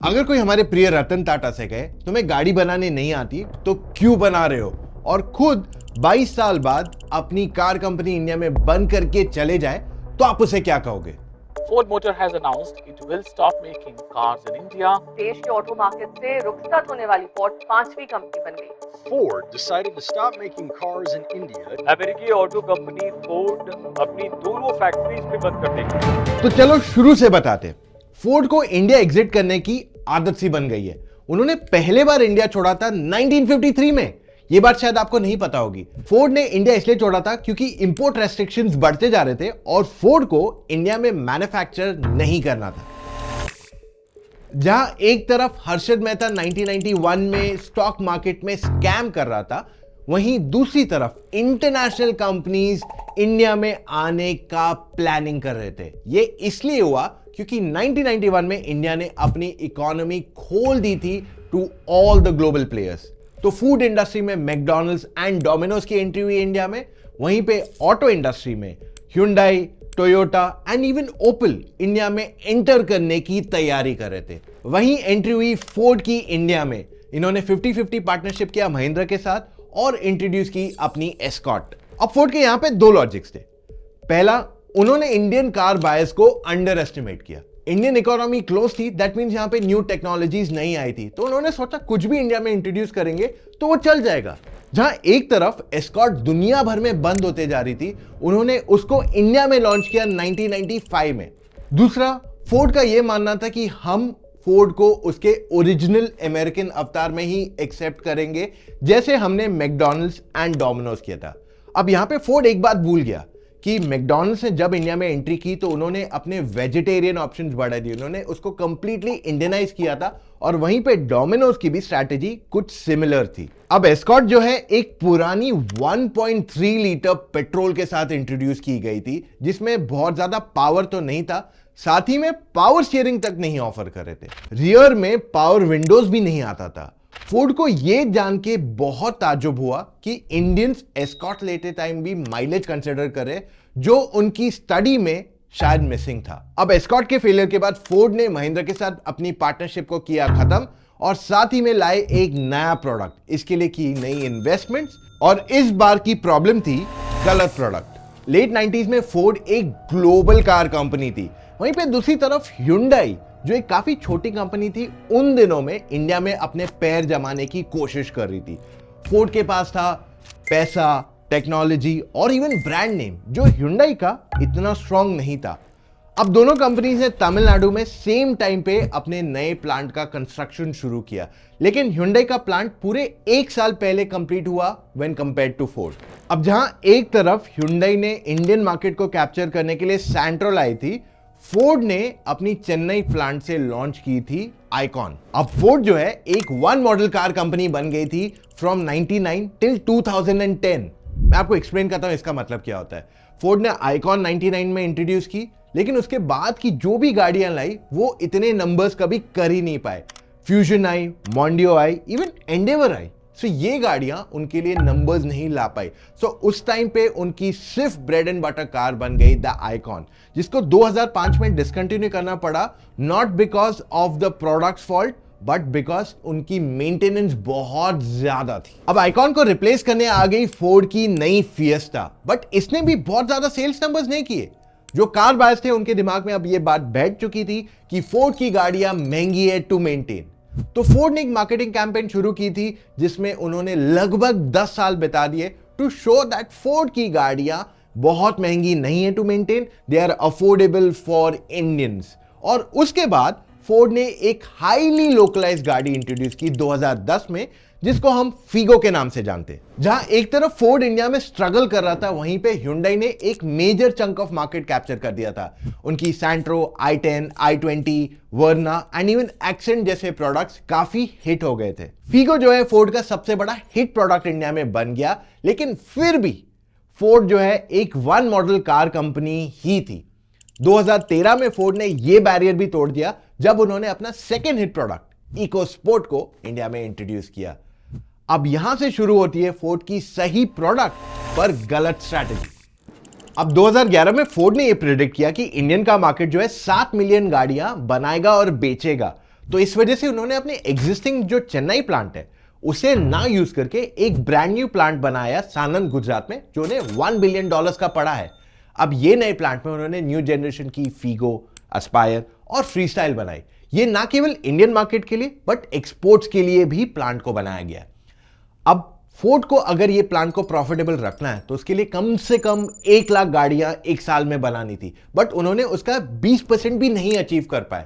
अगर कोई हमारे प्रिय रतन टाटा से कहे तुम्हें गाड़ी बनाने नहीं आती तो क्यों बना रहे हो, और खुद 22 साल बाद अपनी कार कंपनी इंडिया में बंद करके चले जाए, तो आप उसे क्या कहोगे? Ford Motor has announced it will stop making cars in India. देश के ऑटो मार्केट से रुखसत होने वाली फोर्ड 5वीं कंपनी बन गई। Ford decided to stop making cars in India. अमेरिकी ऑटो कंपनी फोर्ड अपनी दोनों फैक्ट्रीज में बंद कर देगी। तो चलो शुरू से बताते। फोर्ड को इंडिया एग्जिट करने की आदत सी बन गई है। उन्होंने पहले बार इंडिया छोड़ा था 1953 में। ये बात शायद आपको नहीं पता होगी। फोर्ड ने इंडिया इसलिए छोड़ा था क्योंकि इंपोर्ट रेस्ट्रिक्शंस बढ़ते जा रहे थे और फोर्ड को इंडिया में मैन्युफैक्चर नहीं करना था। जहां एक तरफ हर्षद मेहता 1991 में स्टॉक मार्केट में स्कैम कर रहा था, वहीं दूसरी तरफ इंटरनेशनल कंपनीज इंडिया में आने का प्लानिंग कर रहे थे। ये इसलिए हुआ क्योंकि 1991 में इंडिया ने अपनी इकोनॉमी खोल दी थी to all the global players. तो फूड इंडस्ट्री में मैकडॉनल्ड्स एंड डोमिनोज की एंट्री हुई इंडिया में, वहीं पे ऑटो इंडस्ट्री में Hyundai, Toyota and even Opel India में एंटर करने की तैयारी कर रहे थे। वहीं एंट्री हुई फोर्ड की इंडिया में। इन्होंने 50-50 पार्टनरशिप किया महिंद्रा के साथ और इंट्रोड्यूस की अपनी एस्कॉर्ट। अब फोर्ड के यहां पे दो लॉजिक्स थे। पहला, उन्होंने इंडियन कार बायर्स को अंडर एस्टिमेट किया। इंडियन इकोनॉमी क्लोज थी, दैट मींस यहां पे न्यू टेक्नोलॉजीज नहीं आई थी, तो उन्होंने सोचा कुछ भी इंडिया में इंट्रोड्यूस करेंगे तो वो चल जाएगा। जहां एक तरफ एस्कॉर्ट दुनिया भर में बंद होते जा रही थी, उन्होंने उसको इंडिया में लॉन्च किया 1995 में। दूसरा, फोर्ड का यह मानना था कि हम फोर्ड को उसके ओरिजिनल अमेरिकन अवतार में ही एक्सेप्ट करेंगे, जैसे हमने मैकडॉनल्ड्स एंड डोमिनोज किया था। अब यहां पे फोर्ड एक बात भूल गया कि मैकडॉनल्ड्स ने जब इंडिया में एंट्री की तो उन्होंने अपने वेजिटेरियन ऑप्शंस बढ़ा दिए, उन्होंने उसको कंप्लीटली इंडियनाइज किया था, और वहीं पे डोमिनोज की भी स्ट्रैटेजी कुछ सिमिलर थी। अब एस्कॉर्ट जो है एक पुरानी 1.3 लीटर पेट्रोल के साथ इंट्रोड्यूस की गई थी, जिसमें बहुत ज्यादा पावर तो नहीं था, साथ ही में पावर शेयरिंग तक नहीं ऑफर कर रहे थे, रियर में पावर विंडोज भी नहीं आता था। फोर्ड को यह जान के बहुत ताज्जुब हुआ कि इंडियंस एस्कॉर्ट लेते टाइम भी माइलेज कंसिडर करे, जो उनकी स्टडी में शायद मिसिंग था। अब एस्कॉर्ट के फेलियर के बाद फोर्ड ने महिंद्रा के साथ अपनी पार्टनरशिप को किया खत्म और साथ ही में लाए एक नया प्रोडक्ट। इसके लिए की नई इन्वेस्टमेंट्स, और इस बार की प्रॉब्लम थी गलत प्रोडक्ट। लेट 90s में फोर्ड एक ग्लोबल कार कंपनी थी, वहीं पे दूसरी तरफ Hyundai जो एक काफी छोटी कंपनी थी, उन दिनों में इंडिया में अपने पैर जमाने की कोशिश कर रही थी। फोर्ड के पास था पैसा, टेक्नोलॉजी और इवन ब्रांड नेम, जो Hyundai का इतना स्ट्रांग नहीं था। अब दोनों कंपनीज ने तमिलनाडु में सेम टाइम पे अपने नए प्लांट का कंस्ट्रक्शन शुरू किया, लेकिन Hyundai का प्लांट पूरे 1 साल पहले कंप्लीट हुआ व्हेन कंपेयर्ड टू फोर्ड। अब जहां एक तरफ Hyundai ने इंडियन मार्केट को कैप्चर करने के लिए सैंट्रो लाई थी, फोर्ड ने अपनी चेन्नई प्लांट से लॉन्च की थी आइकॉन। अब फोर्ड जो है एक वन मॉडल कार कंपनी बन गई थी फ्रॉम 99 टिल 2010। मैं आपको एक्सप्लेन करता हूं इसका मतलब क्या होता है। फोर्ड ने आइकॉन 99 में इंट्रोड्यूस की, लेकिन उसके बाद की जो भी गाड़ियां लाई वो इतने नंबर्स कभी कर ही नहीं पाए। फ्यूजन आई, मॉन्डियो आई, इवन एंडेवर आई। सो ये गाड़ियां उनके लिए नंबर्स नहीं ला पाई। सो उस टाइम पे उनकी सिर्फ ब्रेड एंड बटर कार बन गई द आइकॉन, जिसको 2005 में डिसकंटिन्यू करना पड़ा, not because of the products fault but because उनकी मेंटेनेंस बहुत ज्यादा थी। अब आइकॉन को रिप्लेस करने आ गई फोर्ड की नई फिएस्टा, बट इसने भी बहुत ज्यादा सेल्स नंबर्स नहीं किए। जो कार बायर्स थे उनके दिमाग में अब ये बात बैठ चुकी थी कि फोर्ड की गाड़ियां महंगी है टू मेंटेन। तो फोर्ड ने एक मार्केटिंग कैंपेन शुरू की थी, जिसमें उन्होंने लगभग 10 साल बिता दिए टू शो दैट फोर्ड की गाड़ियां बहुत महंगी नहीं है to maintain, they are affordable for Indians. और उसके बाद फोर्ड ने एक हाईली लोकलाइज्ड गाड़ी इंट्रोड्यूस की 2010 में, जिसको हम फीगो के नाम से जानते हैं। जहां एक तरफ फोर्ड इंडिया में स्ट्रगल कर रहा था, वहीं पे Hyundai ने एक major chunk of market capture कर दिया था। उनकी Santro, i10, i20, Verna and even Accent जैसे प्रोडक्ट्स काफी हिट हो गए थे। फीगो जो है फोर्ड का सबसे बड़ा हिट प्रोडक्ट इंडिया में बन गया, लेकिन फिर भी फोर्ड जो है एक वन मॉडल कार कंपनी ही थी। 2013 में फोर्ड ने यह बैरियर भी तोड़ दिया जब उन्होंने अपना second hit product EcoSport को इंडिया में इंट्रोड्यूस किया। अब यहां से शुरू होती है फोर्ड की सही प्रोडक्ट पर गलत स्ट्रैटेजी। अब 2011 में फोर्ड ने यह प्रेडिक्ट किया कि इंडियन का मार्केट जो है 7 मिलियन गाड़ियां बनाएगा और बेचेगा। तो इस वजह से उन्होंने अपने एग्जिस्टिंग जो चेन्नई प्लांट है उसे ना यूज करके एक ब्रांड न्यू प्लांट बनाया सानंद गुजरात में, जो उन्हें $1 बिलियन का पड़ा है। अब ये नए प्लांट में उन्होंने न्यू जनरेशन की फीगो, एस्पायर और फ्रीस्टाइल बनाई। ये ना केवल इंडियन मार्केट के लिए बट एक्सपोर्ट्स के लिए भी प्लांट को बनाया गया। अब फोर्ड को अगर ये प्लांट को प्रॉफिटेबल रखना है तो उसके लिए कम से कम 1 लाख गाड़ियां एक साल में बनानी थी, बट उन्होंने उसका 20% भी नहीं अचीव कर पाए।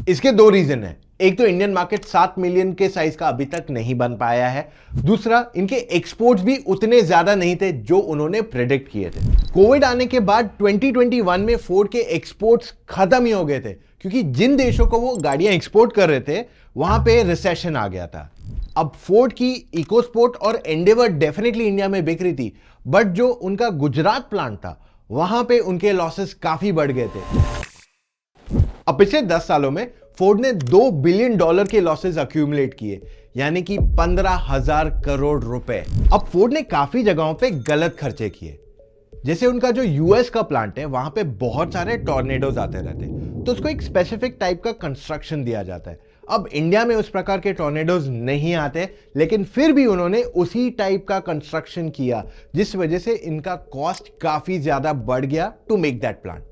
इसके 2 रीजन है। एक तो इंडियन मार्केट 7 मिलियन के साइज का अभी तक नहीं बन पाया है, दूसरा इनके एक्सपोर्ट्स भी उतने ज्यादा नहीं थे जो उन्होंने प्रेडिक्ट किए थे। कोविड आने के बाद 2021 में फोर्ड के एक्सपोर्ट्स खत्म ही हो गए थे, क्योंकि जिन देशों को वो गाड़ियां एक्सपोर्ट कर रहे थे वहां पे रिसेशन आ गया था। अब फोर्ड की इकोस्पोर्ट और एंडेवर डेफिनेटली इंडिया में बिक रही थी, बट जो उनका गुजरात प्लांट था वहां पे उनके लॉसेस काफी बढ़ गए थे। अब पिछले 10 सालों में फोर्ड ने $2 बिलियन के लॉसेस अक्यूमुलेट किए, यानी कि 15,000 करोड़ रुपए। अब फोर्ड ने काफी जगहों पे गलत खर्चे किए। जैसे उनका जो यूएस का प्लांट है वहां पे बहुत सारे टॉर्नेडोज आते रहते, तो उसको एक स्पेसिफिक टाइप का कंस्ट्रक्शन दिया जाता है। अब इंडिया में उस प्रकार के टॉर्नेडोज नहीं आते, लेकिन फिर भी उन्होंने उसी टाइप का कंस्ट्रक्शन किया, जिस वजह से इनका कॉस्ट काफी ज्यादा बढ़ गया टू मेक दैट प्लांट।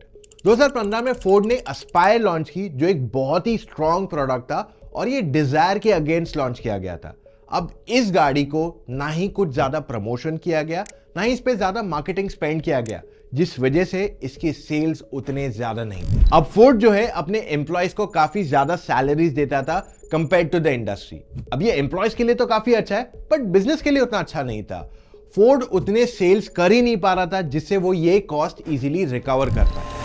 2015 में फोर्ड ने एस्पायर लॉन्च की, जो एक बहुत ही स्ट्रॉन्ग प्रोडक्ट था और ये डिजायर के अगेंस्ट लॉन्च किया गया था। अब इस गाड़ी को ना ही कुछ ज्यादा प्रमोशन किया गया, ना ही इस पे ज्यादा मार्केटिंग स्पेंड किया गया, जिस वजह से इसकी सेल्स उतने ज्यादा नहीं थे। अब फोर्ड जो है अपने एम्प्लॉयज को काफी ज्यादा सैलरीज देता था कंपेयर टू द इंडस्ट्री। अब ये एम्प्लॉयज के लिए तो काफी अच्छा है, बट बिजनेस के लिए उतना अच्छा नहीं था। फोर्ड उतने सेल्स कर ही नहीं पा रहा था जिससे वो ये कॉस्ट इजीली रिकवर कर पाए।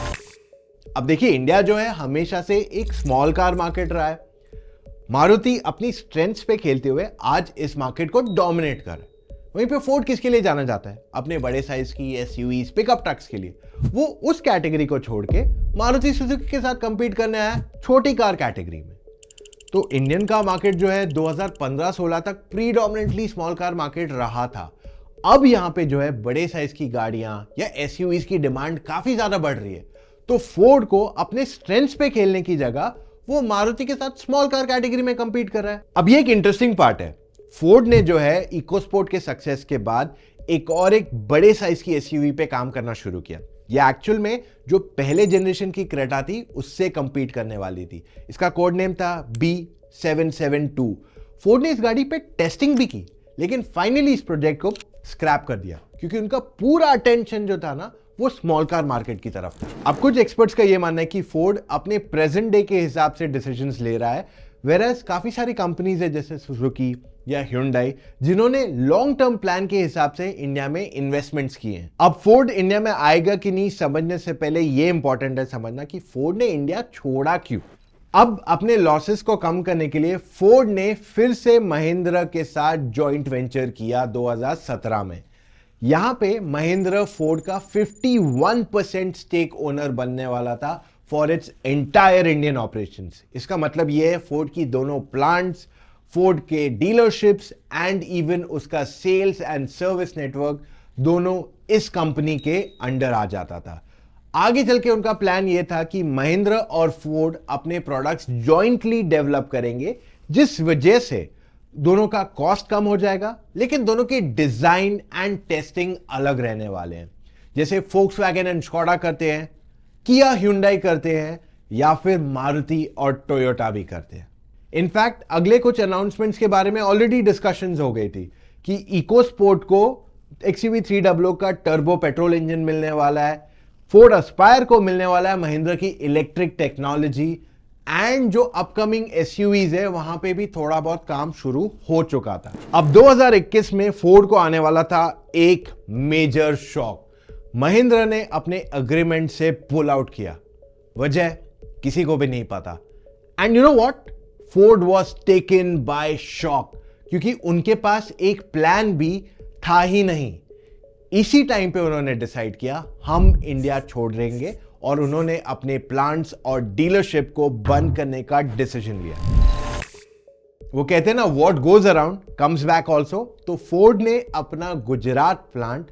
अब देखिए, इंडिया जो है हमेशा से एक स्मॉल कार मार्केट रहा है। मारुति अपनी स्ट्रेंथ्स पे खेलते हुए आज इस मार्केट को डोमिनेट कर रहा है। वहीं पे फोर्ड किसके लिए जाना जाता है? अपने बड़े साइज की एसयूवीज, पिकअप ट्रक्स के लिए। वो उस कैटेगरी को छोड़ के मारुति सुजुकी के साथ कंपीट करने आया छोटी कार कैटेगरी में। तो इंडियन का मार्केट जो है 2015-16 तक प्रीडोमिनेंटली स्मॉल कार मार्केट रहा था। अब यहां पे जो है बड़े साइज की गाड़ियां या एसयूवीज की डिमांड काफी ज्यादा बढ़ रही है। तो फोर्ड को अपने स्ट्रेंथ्स पे खेलने की जगह वो मारुति के साथ स्मॉल कार कैटेगरी में कंपीट कर रहा है। अब ये एक इंटरेस्टिंग पार्ट है। फोर्ड ने जो है इकोस्पोर्ट के सक्सेस के बाद एक बड़े साइज की एसयूवी पे काम करना शुरू किया। ये एक्चुअल में जो पहले जनरेशन की क्रेटा थी उससे कंपीट करने वाली थी। इसका कोड नेम था B772। फोर्ड ने इस गाड़ी पे टेस्टिंग भी की, लेकिन फाइनली इस प्रोजेक्ट को स्क्रैप कर दिया, क्योंकि उनका पूरा अटेंशन जो था ना वो स्मॉल कार मार्केट की तरफ था। अब कुछ एक्सपर्ट्स का ये मानना है कि फोर्ड अपने प्रेजेंट डे के हिसाब से डिसीजंस ले रहा है, वेरएज काफी सारी कंपनीज है जैसे सुजुकी या Hyundai जिन्होंने लॉन्ग टर्म प्लान के हिसाब से इंडिया में इन्वेस्टमेंट्स किए हैं। अब फोर्ड इंडिया में आएगा कि नहीं समझने से पहले ये इंपॉर्टेंट है समझना कि फोर्ड ने इंडिया छोड़ा क्यों। अब अपने लॉसेस को कम करने के लिए फोर्ड ने फिर से महिंद्रा के साथ जॉइंट वेंचर किया 2017 में। यहां पे महिंद्रा फोर्ड का 51% स्टेक ओनर बनने वाला था for its entire Indian operations. इसका मतलब यह है फोर्ड की दोनों प्लांट्स, फोर्ड के डीलरशिप्स एंड इवन उसका सेल्स एंड सर्विस नेटवर्क दोनों इस कंपनी के अंडर आ जाता था। आगे चल के उनका प्लान यह था कि महिंद्रा और फोर्ड अपने प्रोडक्ट्स जॉइंटली डेवलप करेंगे, जिस वजह से दोनों का कॉस्ट कम हो जाएगा, लेकिन दोनों के डिजाइन एंड टेस्टिंग अलग रहने वाले हैं। जैसे फोक्सवैगन एंड स्कोडा करते हैं, किया Hyundai करते हैं, या फिर मारुति और टोयोटा भी करते हैं। इनफैक्ट अगले कुछ अनाउंसमेंट्स के बारे में ऑलरेडी डिस्कशंस हो गई थी कि इकोस्पोर्ट को XUV 300 का टर्बो पेट्रोल इंजन मिलने वाला है, फोर्ड एस्पायर को मिलने वाला है महिंद्रा की इलेक्ट्रिक टेक्नोलॉजी, एंड जो अपकमिंग एसयूवीज है वहां पे भी थोड़ा बहुत काम शुरू हो चुका था। अब 2021 में फोर्ड को आने वाला था एक मेजर शॉक। महिंद्रा ने अपने अग्रीमेंट से पुल आउट किया। वजह किसी को भी नहीं पता। And you know what, Ford was taken by shock, क्योंकि उनके पास एक प्लान भी था ही नहीं। इसी टाइम पे उन्होंने डिसाइड किया हम इंडिया छोड़ देंगे, और उन्होंने अपने प्लांट्स और डीलरशिप को बंद करने का डिसीजन लिया। वो कहते हैं ना, what goes around comes back also. तो फोर्ड ने अपना गुजरात प्लांट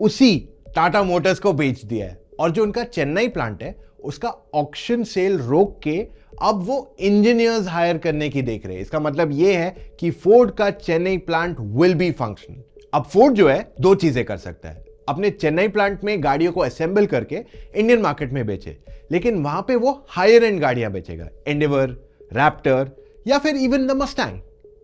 उसी टाटा मोटर्स को बेच दिया है, और जो उनका चेन्नई प्लांट है उसका ऑक्शन सेल रोक के अब वो इंजीनियर्स हायर करने की देख रहे हैं। इसका मतलब ये है कि फोर्ड का Chennai plant will be functional. अब फोर्ड जो है दो चीजें कर सकता है, अपने चेन्नई प्लांट में गाड़ियों को असेंबल करके इंडियन मार्केट में बेचे, लेकिन वहां पे वो हायर एंड गाड़ियां बेचेगा, एंडेवर, रैप्टर या फिर इवन द मस्टैंग।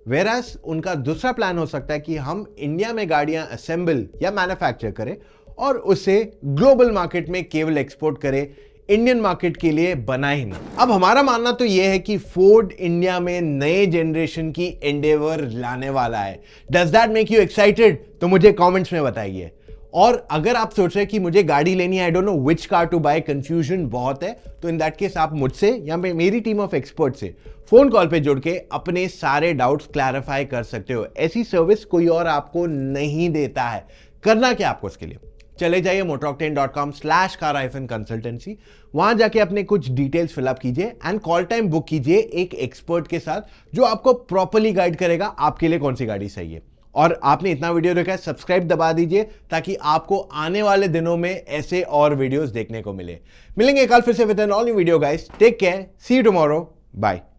वेरास उनका दूसरा प्लान हो सकता है कि हम इंडिया में गाड़ियां असेंबल या मैन्युफैक्चर करें और उसे ग्लोबल मार्केट में केवल एक्सपोर्ट करें, इंडियन मार्केट के लिए बना ही नहीं। अब हमारा मानना तो यह है कि फोर्ड इंडिया में नए जनरेशन की एंडेवर लाने वाला है। Does that make you excited? तो मुझे कमेंट्स में बताइए। और अगर आप सोच रहे हैं कि मुझे गाड़ी लेनी है, I don't know which car to buy, confusion बहुत है, तो इन दैट केस आप मुझसे या मेरी टीम ऑफ एक्सपर्ट से फोन कॉल पे जुड़ के अपने सारे डाउट्स क्लैरिफाई कर सकते हो। ऐसी सर्विस कोई और आपको नहीं देता है। करना क्या आपको इसके लिए? चले जाइए motoroctane.com/car-consultancy, वहां जाके अपने कुछ डिटेल्स फिलअप कीजिए एंड कॉल टाइम बुक कीजिए एक एक्सपर्ट के साथ जो आपको प्रॉपर्ली गाइड करेगा आपके लिए कौन सी गाड़ी सही है। और आपने इतना वीडियो देखा है, सब्सक्राइब दबा दीजिए ताकि आपको आने वाले दिनों में ऐसे और वीडियोस देखने को मिलेंगे कल फिर से with an all new video guys. Take care, see you tomorrow, bye.